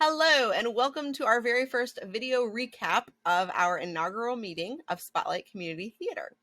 Hello, and welcome to our very first video recap of our inaugural meeting of Spotlight Community Theater.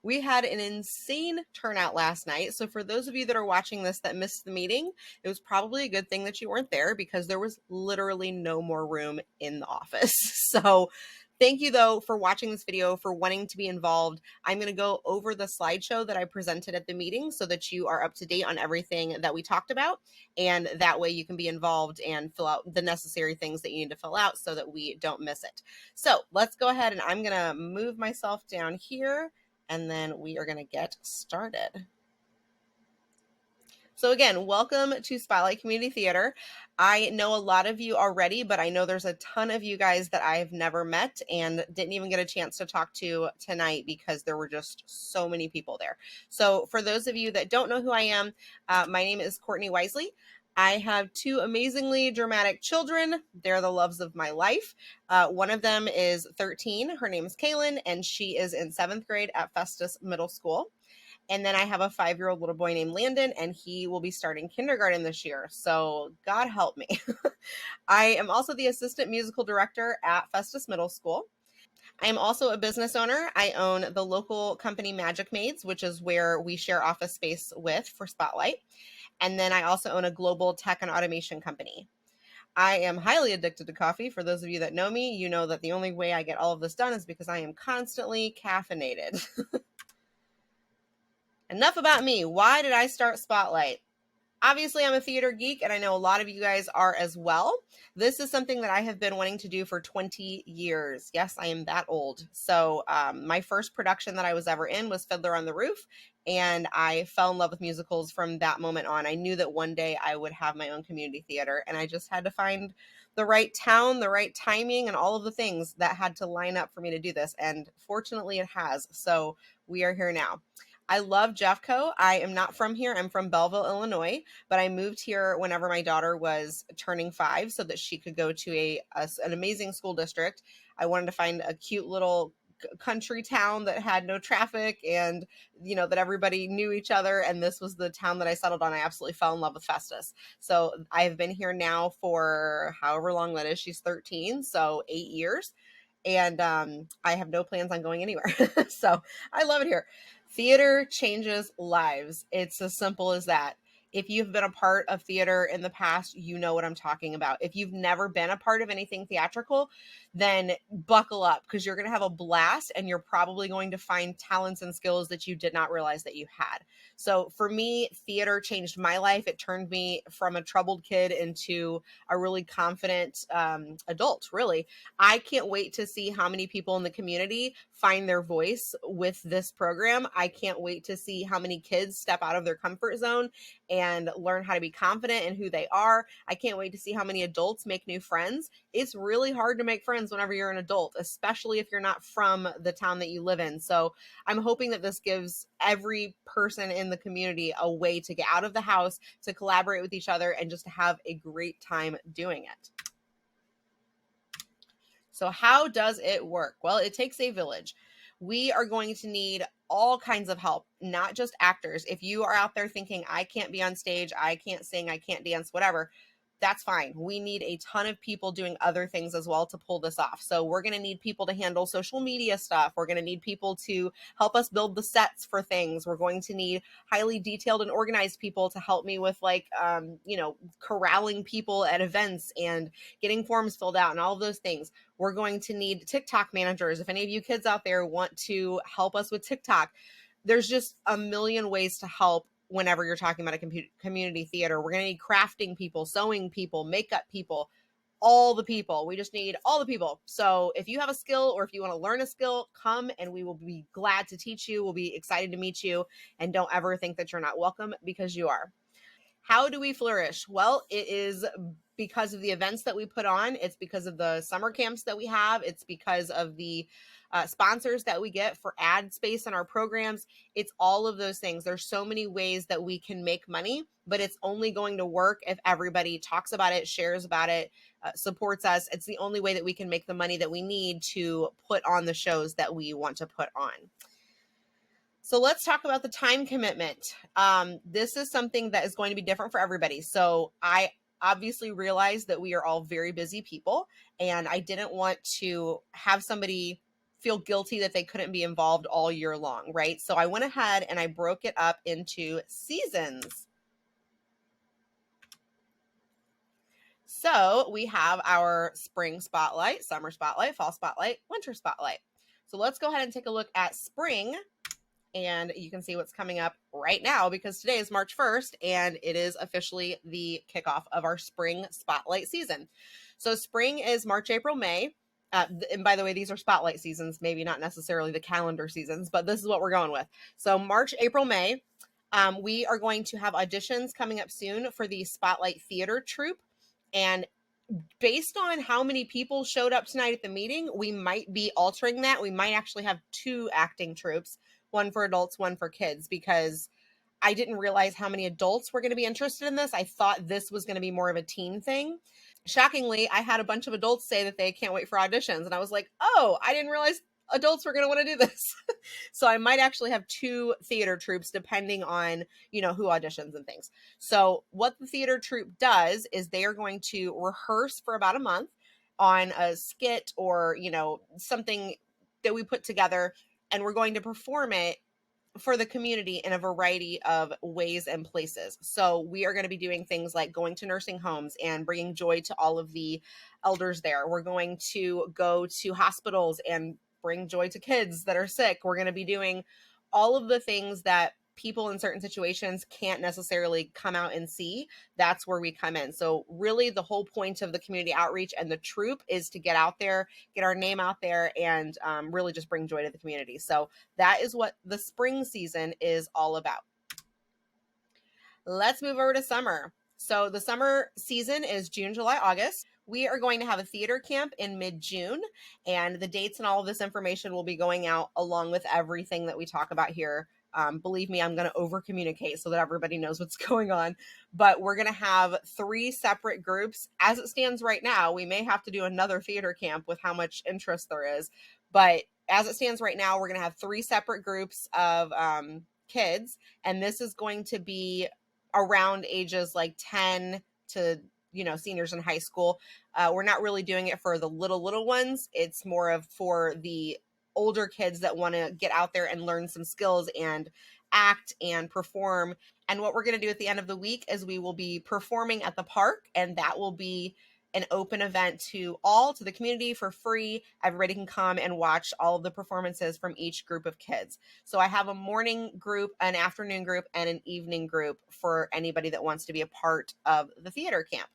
We had an insane turnout last night, so for those of you that are watching this that missed the meeting, it was probably a good thing that you weren't there because there was literally no more room in the office. So thank you, though, for watching this video, for wanting to be involved. I'm going to go over the slideshow that I presented at the meeting so that you are up to date on everything that we talked about, and that way you can be involved and fill out the necessary things that you need to fill out so that we don't miss it. So let's go ahead, and I'm going to move myself down here, and then we are going to get started. So again, welcome to Spotlight Community Theater. I know a lot of you already, but I know there's a ton of you guys that I've never met and didn't even get a chance to talk to tonight because there were just so many people there. So for those of you that don't know who I am, my name is Courtney Wisely. I have two amazingly dramatic children. They're the loves of my life. One of them is 13. Her name is Kaylin, and she is in 7th grade at Festus Middle School. And then I have a 5-year-old little boy named Landon, and he will be starting kindergarten this year. So God help me. I am also the assistant musical director at Festus Middle School. I am also a business owner. I own the local company Magic Maids, which is where we share office space with for Spotlight. And then I also own a global tech and automation company. I am highly addicted to coffee. For those of you that know me, you know that the only way I get all of this done is because I am constantly caffeinated. Enough about me. Why did I start Spotlight? Obviously, I'm a theater geek, and I know a lot of you guys are as well. This is something that I have been wanting to do for 20 years. Yes, I am that old. So my first production that I was ever in was Fiddler on the Roof, and I fell in love with musicals from that moment on. I knew that one day I would have my own community theater, and I just had to find the right town, the right timing, and all of the things that had to line up for me to do this, and fortunately it has. So we are here now. I love Jeffco. I am not from here. I'm from Belleville, Illinois, but I moved here whenever my daughter was turning 5 so that she could go to an amazing school district. I wanted to find a cute little country town that had no traffic and, that everybody knew each other. And this was the town that I settled on. I absolutely fell in love with Festus. So I've been here now for however long that is. She's 13, so 8 years. And I have no plans on going anywhere. So I love it here. Theater changes lives. It's as simple as that. If you've been a part of theater in the past, you know what I'm talking about. If you've never been a part of anything theatrical, then buckle up because you're going to have a blast and you're probably going to find talents and skills that you did not realize that you had. So for me, theater changed my life. It turned me from a troubled kid into a really confident adult, really. I can't wait to see how many people in the community find their voice with this program. I can't wait to see how many kids step out of their comfort zone and learn how to be confident in who they are. I can't wait to see how many adults make new friends. It's really hard to make friends whenever you're an adult, especially if you're not from the town that you live in. So I'm hoping that this gives every person in the community a way to get out of the house, to collaborate with each other, and just to have a great time doing it. So how does it work? Well, it takes a village. We are going to need all kinds of help, not just actors. If you are out there thinking, I can't be on stage, I can't sing, I can't dance, whatever, that's fine. We need a ton of people doing other things as well to pull this off. So we're going to need people to handle social media stuff. We're going to need people to help us build the sets for things. We're going to need highly detailed and organized people to help me with corralling people at events and getting forms filled out and all of those things. We're going to need TikTok managers. If any of you kids out there want to help us with TikTok, there's just a million ways to help. Whenever you're talking about a community theater, we're going to need crafting people, sewing people, makeup people, all the people. We just need all the people. So if you have a skill or if you want to learn a skill, come and we will be glad to teach you. We'll be excited to meet you. And don't ever think that you're not welcome, because you are. How do we flourish? Well, it is because of the events that we put on. It's because of the summer camps that we have. It's because of the sponsors that we get for ad space in our programs. It's all of those things. There's so many ways that we can make money, but it's only going to work if everybody talks about it, shares about it, supports us. It's the only way that we can make the money that we need to put on the shows that we want to put on. So let's talk about the time commitment. This is something that is going to be different for everybody. So I obviously realized that we are all very busy people, and I didn't want to have somebody feel guilty that they couldn't be involved all year long, right? So I went ahead and I broke it up into seasons. So we have our spring spotlight, summer spotlight, fall spotlight, winter spotlight. So let's go ahead and take a look at spring, and you can see what's coming up right now because today is March 1st and it is officially the kickoff of our spring spotlight season. So spring is March, April, May. And by the way, these are spotlight seasons, maybe not necessarily the calendar seasons, but this is what we're going with. So March, April, May. We are going to have auditions coming up soon for the Spotlight Theater Troupe. And based on how many people showed up tonight at the meeting, we might be altering that. We might actually have 2 acting troupes, one for adults, one for kids, because I didn't realize how many adults were going to be interested in this. I thought this was going to be more of a teen thing. Shockingly, I had a bunch of adults say that they can't wait for auditions. And I was like, oh, I didn't realize adults were going to want to do this. So I might actually have 2 theater troupes depending on, who auditions and things. So what the theater troupe does is they are going to rehearse for about a month on a skit or, something that we put together, and we're going to perform it for the community in a variety of ways and places. So we are going to be doing things like going to nursing homes and bringing joy to all of the elders there. We're going to go to hospitals and bring joy to kids that are sick. We're going to be doing all of the things that people in certain situations can't necessarily come out and see. That's where we come in. So really the whole point of the community outreach and the troupe is to get out there, get our name out there, and really just bring joy to the community. So that is what the spring season is all about. Let's move over to summer. So the summer season is June, July, August. We are going to have a theater camp in mid-June, and the dates and all of this information will be going out along with everything that we talk about here. Believe me, I'm going to over communicate so that everybody knows what's going on. But we're going to have 3 separate groups. As it stands right now, we may have to do another theater camp with how much interest there is. But as it stands right now, we're going to have 3 separate groups of kids. And this is going to be around ages like 10 to seniors in high school. We're not really doing it for the little ones. It's more of for the older kids that want to get out there and learn some skills and act and perform. And what we're going to do at the end of the week is we will be performing at the park, and that will be an open event to the community for free. Everybody can come and watch all of the performances from each group of kids. So I have a morning group, an afternoon group, and an evening group for anybody that wants to be a part of the theater camp.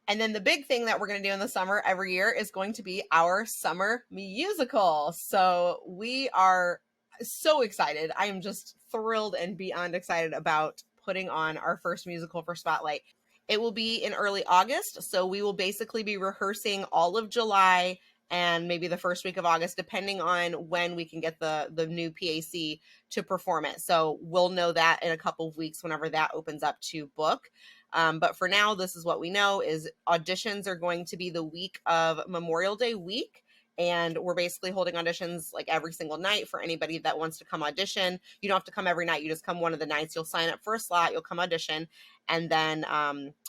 And then the big thing that we're going to do in the summer every year is going to be our summer musical. So we are so excited. I am just thrilled and beyond excited about putting on our first musical for Spotlight. It will be in early August, so we will basically be rehearsing all of July and maybe the first week of August, depending on when we can get the new PAC to perform it. So we'll know that in a couple of weeks whenever that opens up to book. But for now, this is what we know is auditions are going to be the week of Memorial Day week. And we're basically holding auditions like every single night for anybody that wants to come audition. You don't have to come every night. You just come one of the nights. You'll sign up for a slot. You'll come audition. And then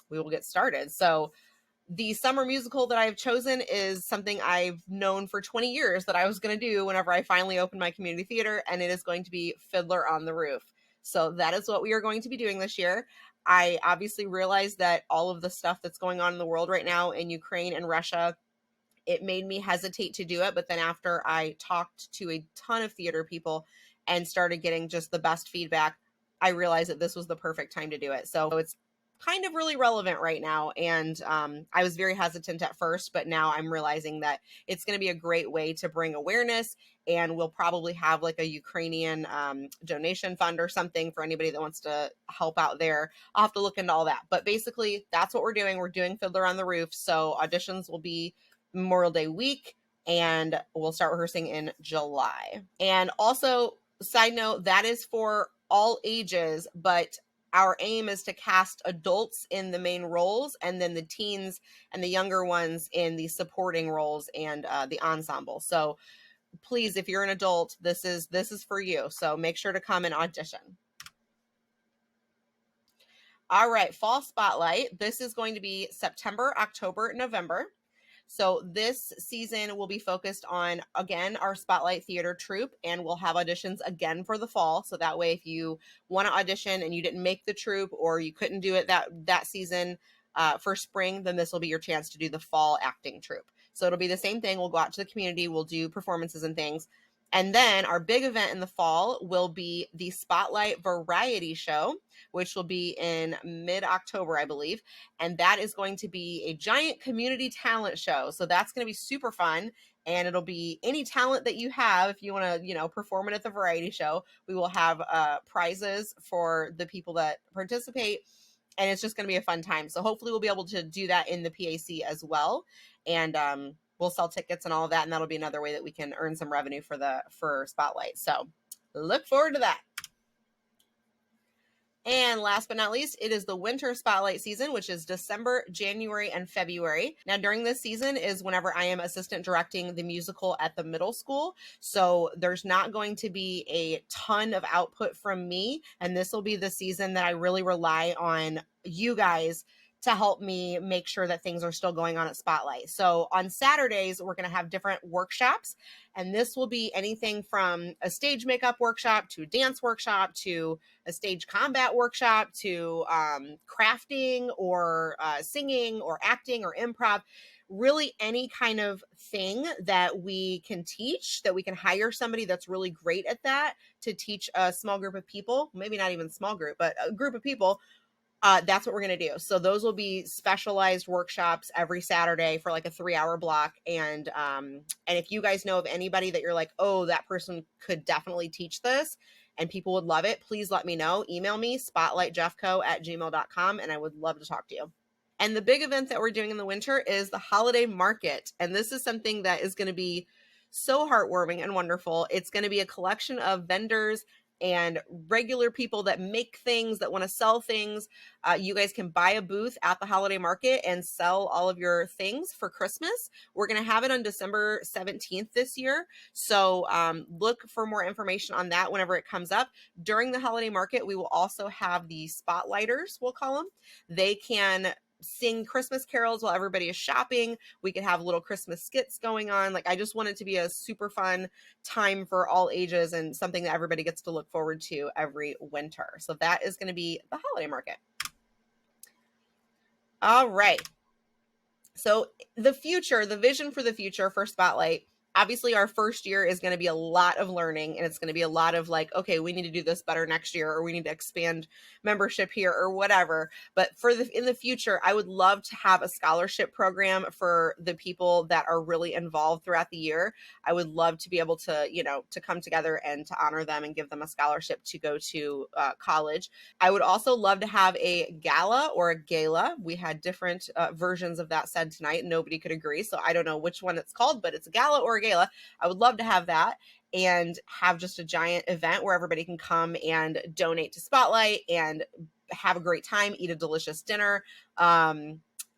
we will get started. So the summer musical that I've chosen is something I've known for 20 years that I was going to do whenever I finally opened my community theater. And it is going to be Fiddler on the Roof. So that is what we are going to be doing this year. I obviously realize that all of the stuff that's going on in the world right now in Ukraine and Russia, it made me hesitate to do it. But then after I talked to a ton of theater people and started getting just the best feedback, I realized that this was the perfect time to do it. So it's kind of really relevant right now. And I was very hesitant at first, but now I'm realizing that it's going to be a great way to bring awareness. And we'll probably have like a Ukrainian donation fund or something for anybody that wants to help out there. I'll have to look into all that. But basically, that's what we're doing. We're doing Fiddler on the Roof. So auditions will be Memorial Day week, and we'll start rehearsing in July. And also, side note, that is for all ages, but our aim is to cast adults in the main roles and then the teens and the younger ones in the supporting roles and the ensemble. So please, if you're an adult, this is for you. So make sure to come and audition. All right, Fall Spotlight. This is going to be September, October, November. So this season will be focused on, again, our Spotlight Theater troupe, and we'll have auditions again for the fall. So that way, if you want to audition and you didn't make the troupe or you couldn't do it that season for spring, then this will be your chance to do the fall acting troupe. So it'll be the same thing. We'll go out to the community, we'll do performances and things. And then our big event in the fall will be the Spotlight Variety Show, which will be in mid-October, I believe. And that is going to be a giant community talent show. So that's going to be super fun. And it'll be any talent that you have. If you want to, perform it at the variety show, we will have prizes for the people that participate. And it's just going to be a fun time. So hopefully we'll be able to do that in the PAC as well. And we'll sell tickets and all of that. And that'll be another way that we can earn some revenue for Spotlight. So look forward to that. And last but not least, it is the winter spotlight season, which is December, January, and February. Now, during this season is whenever I am assistant directing the musical at the middle school. So there's not going to be a ton of output from me. And this will be the season that I really rely on you guys to help me make sure that things are still going on at Spotlight. So on Saturdays, we're going to have different workshops. And this will be anything from a stage makeup workshop to a dance workshop to a stage combat workshop to crafting or singing or acting or improv. Really any kind of thing that we can teach, that we can hire somebody that's really great at that to teach a small group of people, maybe not even small group, but a group of people. That's what we're going to do. So those will be specialized workshops every Saturday for like a 3-hour block. And if you guys know of anybody that you're like, oh, that person could definitely teach this and people would love it, please let me know. Email me, spotlightjeffco@gmail.com, and I would love to talk to you. And the big event that we're doing in the winter is the holiday market. And this is something that is going to be so heartwarming and wonderful. It's going to be a collection of vendors and regular people that make things, that want to sell things. You guys can buy a booth at the holiday market and sell all of your things for Christmas. We're going to have it on December 17th this year. So look for more information on that whenever it comes up. During the holiday market, we will also have the spotlighters, we'll call them. They can sing Christmas carols while everybody is shopping. We could have little Christmas skits going on. Like, I just want it to be a super fun time for all ages and something that everybody gets to look forward to every winter. So that is going to be the holiday market. All right. So the future, the vision for the future for Spotlight, obviously our first year is going to be a lot of learning, and it's going to be a lot of like, okay, we need to do this better next year, or we need to expand membership here or whatever. But in the future, I would love to have a scholarship program for the people that are really involved throughout the year. I would love to be able to, to come together and to honor them and give them a scholarship to go to college. I would also love to have a gala or a gala. We had different versions of that said tonight. Nobody could agree. So I don't know which one it's called, but it's a gala or a gala. I would love to have that and have just a giant event where everybody can come and donate to Spotlight and have a great time, eat a delicious dinner,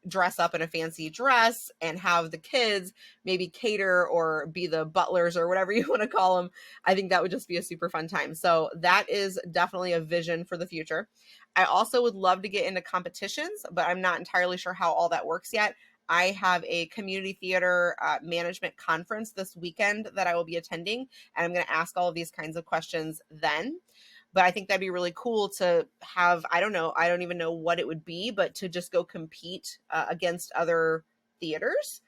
dress up in a fancy dress, and have the kids maybe cater or be the butlers or whatever you want to call them. I think that would just be a super fun time. So that is definitely a vision for the future. I also would love to get into competitions, but I'm not entirely sure how all that works yet. I have a community theater management conference this weekend that I will be attending, and I'm going to ask all of these kinds of questions then. But I think that'd be really cool to have, I don't even know what it would be, but to just go compete against other theaters.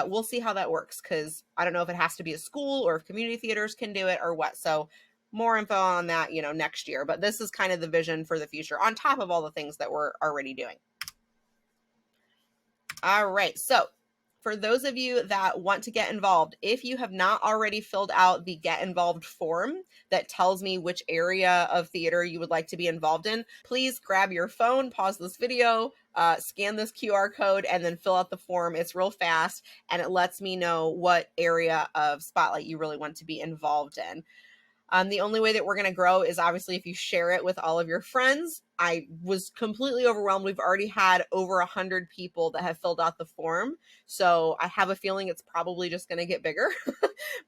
We'll see how that works, because I don't know if it has to be a school or if community theaters can do it or what. So more info on that, next year. But this is kind of the vision for the future on top of all the things that we're already doing. All right. So for those of you that want to get involved, if you have not already filled out the Get Involved form that tells me which area of theater you would like to be involved in, please grab your phone, pause this video, scan this QR code, and then fill out the form. It's real fast, and it lets me know what area of Spotlight you really want to be involved in. The only way that we're going to grow is obviously if you share it with all of your friends. I was completely overwhelmed. We've already had over 100 people that have filled out the form. So I have a feeling it's probably just going to get bigger,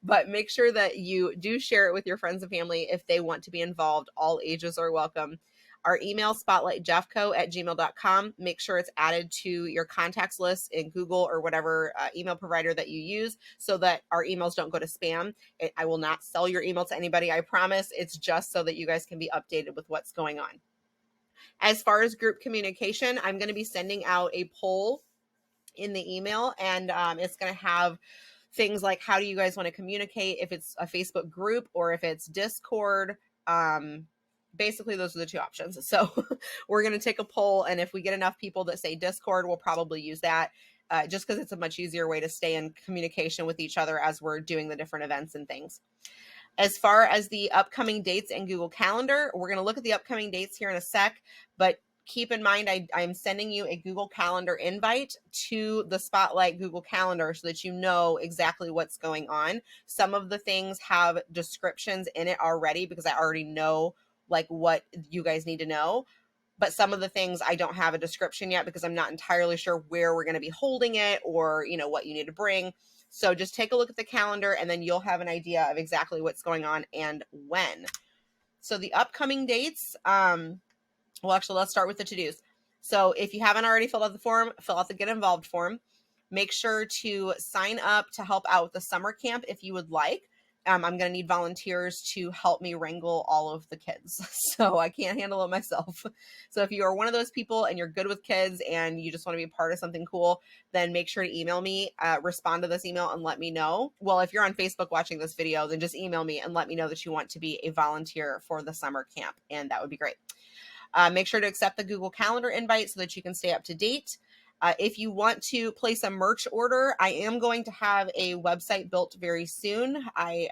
but make sure that you do share it with your friends and family if they want to be involved. All ages are welcome. Our email, spotlightjeffco@gmail.com. Make sure it's added to your contacts list in Google or whatever email provider that you use so that our emails don't go to spam. I will not sell your email to anybody, I promise. It's just so that you guys can be updated with what's going on. As far as group communication, I'm going to be sending out a poll in the email, and it's going to have things like, how do you guys want to communicate, if it's a Facebook group or if it's Discord. Basically, those are the two options. So we're going to take a poll, and if we get enough people that say Discord, we'll probably use that, just because it's a much easier way to stay in communication with each other as we're doing the different events and things. As far as the upcoming dates in Google Calendar, we're going to look at the upcoming dates here in a sec, but keep in mind, I'm sending you a Google Calendar invite to the Spotlight Google Calendar so that you know exactly what's going on. Some of the things have descriptions in it already because I already know like what you guys need to know. But some of the things I don't have a description yet because I'm not entirely sure where we're going to be holding it or, you know, what you need to bring. So just take a look at the calendar and then you'll have an idea of exactly what's going on and when. So the upcoming dates, well, actually, let's start with the to-dos. So if you haven't already filled out the form, fill out the Get Involved form. Make sure to sign up to help out with the summer camp if you would like. I'm going to need volunteers to help me wrangle all of the kids. So I can't handle it myself. So if you are one of those people and you're good with kids and you just want to be a part of something cool, then make sure to email me, respond to this email and let me know. Well, if you're on Facebook watching this video, then just email me and let me know that you want to be a volunteer for the summer camp. And that would be great. Make sure to accept the Google Calendar invite so that you can stay up to date. If you want to place a merch order, I am going to have a website built very soon. I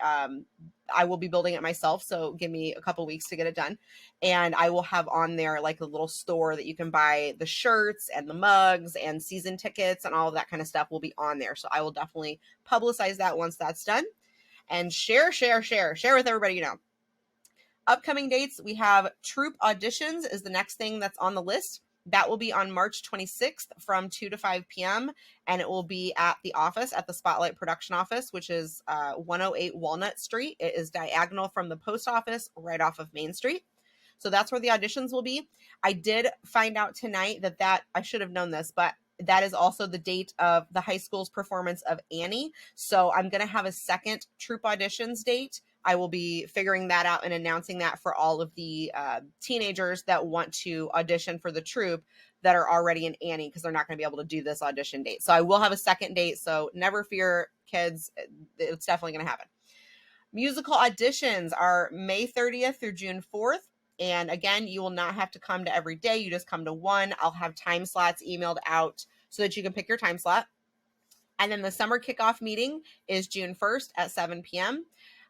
will be building it myself, so give me a couple weeks to get it done. And I will have on there like a little store that you can buy the shirts and the mugs and season tickets and all of that kind of stuff will be on there. So I will definitely publicize that once that's done. And share with everybody you know. Upcoming dates, we have troop auditions is the next thing that's on the list. That will be on March 26th from 2 to 5 p.m. And it will be at the office, at the Spotlight production office, which is 108 Walnut Street. It is diagonal from the post office right off of Main Street. So that's where the auditions will be. I did find out tonight that I should have known this, but that is also the date of the high school's performance of Annie. So I'm going to have a second troop auditions date. I will be figuring that out and announcing that for all of the teenagers that want to audition for the troupe that are already in Annie, because they're not going to be able to do this audition date. So I will have a second date. So never fear, kids. It's definitely going to happen. Musical auditions are May 30th through June 4th. And again, you will not have to come to every day. You just come to one. I'll have time slots emailed out so that you can pick your time slot. And then the summer kickoff meeting is June 1st at 7 p.m.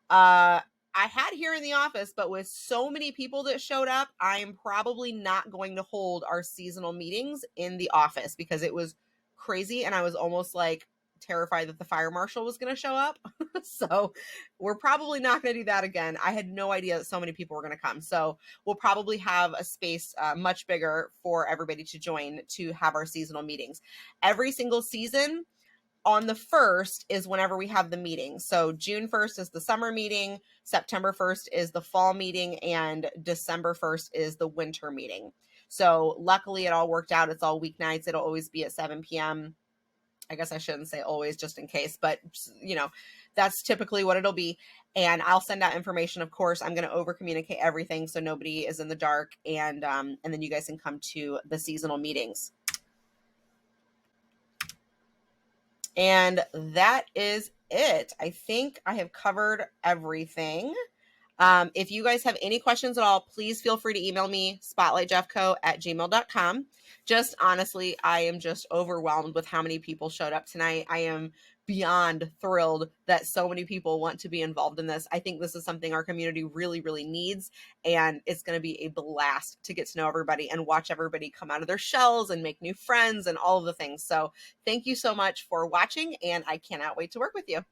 I had here in the office, but with so many people that showed up, I'm probably not going to hold our seasonal meetings in the office because it was crazy. And I was almost like terrified that the fire marshal was going to show up. So we're probably not going to do that again. I had no idea that so many people were going to come. So we'll probably have a space much bigger for everybody to join to have our seasonal meetings. Every single season, on the 1st is whenever we have the meeting. So June 1st is the summer meeting, September 1st is the fall meeting, and December 1st is the winter meeting. So luckily it all worked out. It's all weeknights. It'll always be at 7 p.m. I guess I shouldn't say always just in case, but you know, that's typically what it'll be. And I'll send out information. Of course, I'm going to over communicate everything so nobody is in the dark. And then you guys can come to the seasonal meetings. And that is it. I think I have covered everything. If you guys have any questions at all, please feel free to email me, spotlightjeffco@gmail.com. Just honestly, I am just overwhelmed with how many people showed up tonight. I am beyond thrilled that so many people want to be involved in this. I think this is something our community really, really needs. And it's going to be a blast to get to know everybody and watch everybody come out of their shells and make new friends and all of the things. So thank you so much for watching, and I cannot wait to work with you.